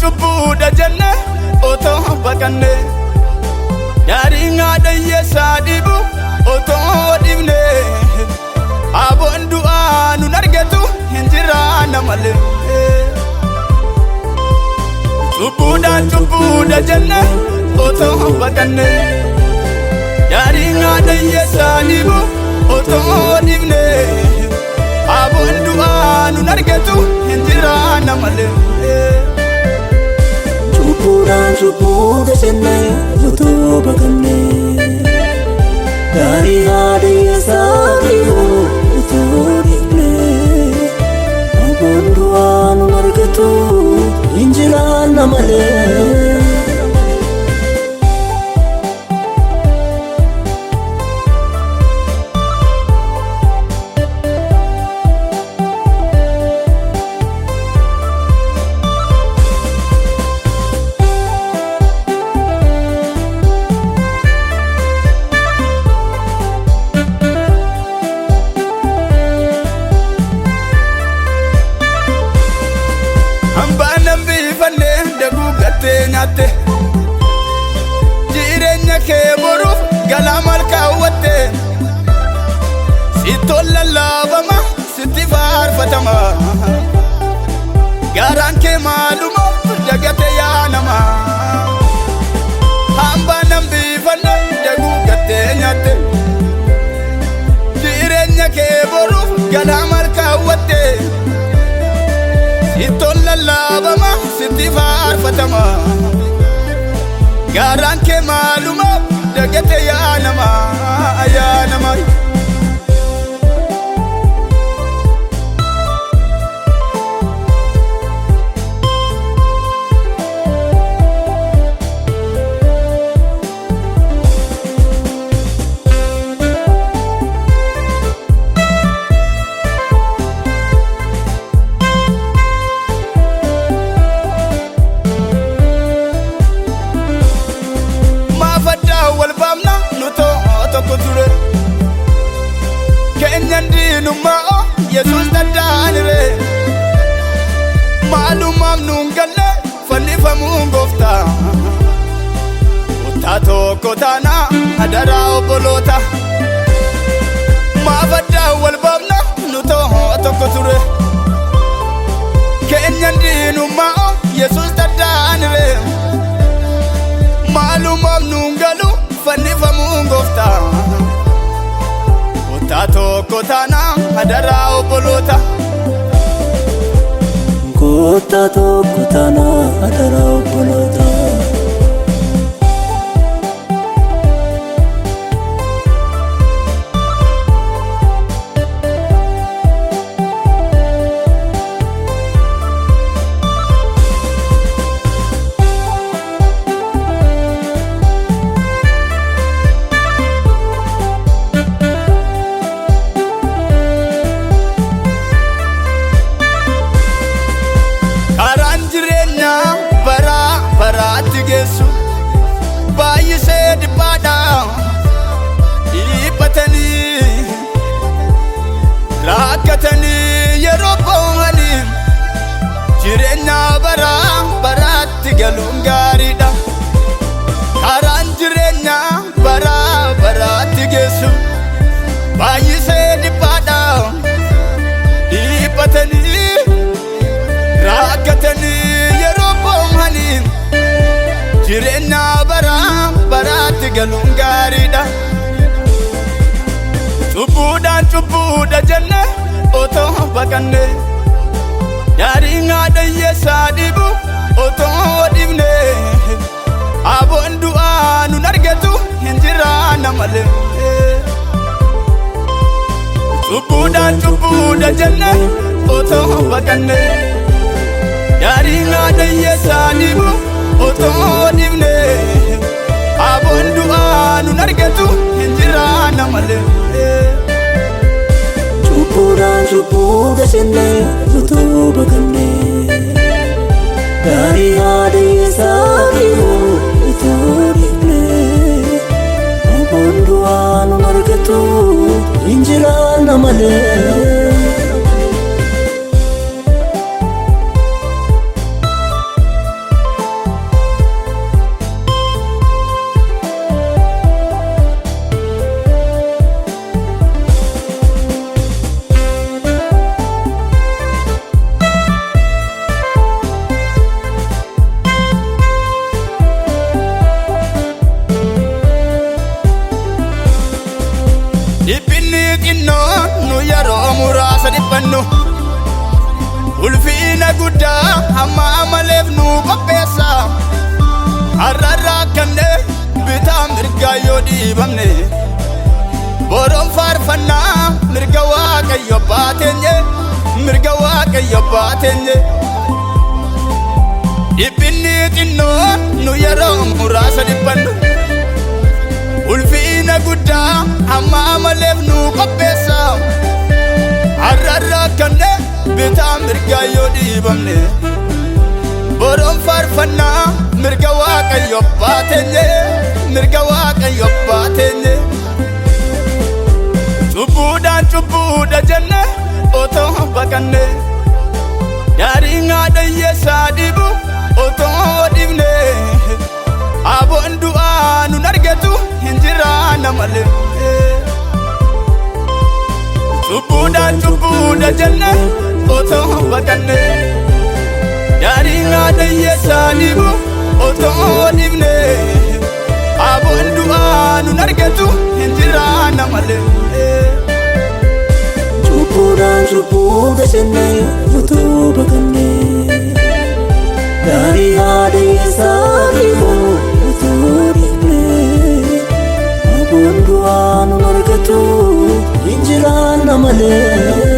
cubbuudha jenne otoo baqanne daariin haadha hiyyeessaa dhibu otoo dhibne aboon du'aa nun argatu hin jiraanna malee. Cubbuudha jenne otoo baqanne daariin haadha hiyyeessaa dhibu otoo dhibne aboon du'aa nun argatu hin jiraanna malee. Cubbuudha jenne otoo baqanne daariin haadha hiyyeessaa dhibu otoo dhibne aboon du'aa nun argatu hin jiraanna malee. Jireenya kee boruuf galaa maal kaawwatte sitti ol lallaafama sitti faarfatama garaan kee maaluma dagate yaa nama hambaan hambifanne daguugattee nyaatte jireenya kee boruuf galaa maal kaawwatte sitti ol lallaafama sitti faarfatama garaan kee maaluma dagate yaa nama yaa nama. Kenyan dinummaa Yesuus daddaanire maalummaaf nuun galle fannifamuun gooftaa kutaa tokko taana hadaraa obboloota maaf addaan wal baafna nu tokko ture Kenyan dinummaa Yesuus daddaanire maalummaaf nuun galu fannifamuun gooftaa kutaa tokko taana hadaraa obboloota kutaa tokko taana hadaraa obboloota. baay'isee dhibbaadha dhiphatanii rakkatanii yeroo boo'anii jireenya baraatti galuun gaariidha karaan jireenya baraatti geessu baay'isee dhibbaadha dhiphatanii rakkatanii yeroo boo'anii jireenya baraatti galuun gaariidha. Cubbuudha jenne otoo baqanne daariin haadha hiyyeessaa dhibu otoo dhibne aboon du'aa nun argatu hin jiraanna malee. Cubbuudha jenne otoo baqanne daariin haadha hiyyeessaa dhibu otoo dhibne aboon du'aa nun argatu hin jiraanna malee. Cubbuudha jenne otoo baqanne daariin haadha hiyyeessaa dhibu otoo dhibne aboon du'aa nun argatu hin jiraanna malee. ulfiina guddaa hamma amaleef nu qopheessa har'arraa kanne bitaa mirgaa yoo dhiibamne boroon faarfannaa mirga Waaqayyo baateenye mirga Waaqayyo baateenye dhiphinni xinnoo nu yeroo muraasa dhiphannu ulfiina guddaa hamma amaleef nu qopheessa har'arraa kanne bitaa mirgaa yoo dhiibamne boroon faarfannaa mirga Waaqayyo baateenye mirga Waaqayyo baateenye cubbuudhaan cubbuudha jenne otoo baqanne daariin haadha hiyyeessaa dhibu otoo dhibne aboon du'aa nun argatu hin jiraanna malee cubbuudhaan cubbuudha jenne otoo baqanne daariin haadha hiyyeessaa dhibu otoo dhibne aboon du'aa nun argatu hin jiraanna malee cubbuudhaan cubbuudha jenne otoo baqanne daarii haadha hiyyeessaa dhibu otoo dhibne aboon du'aa nun argatu hin jiraanna malee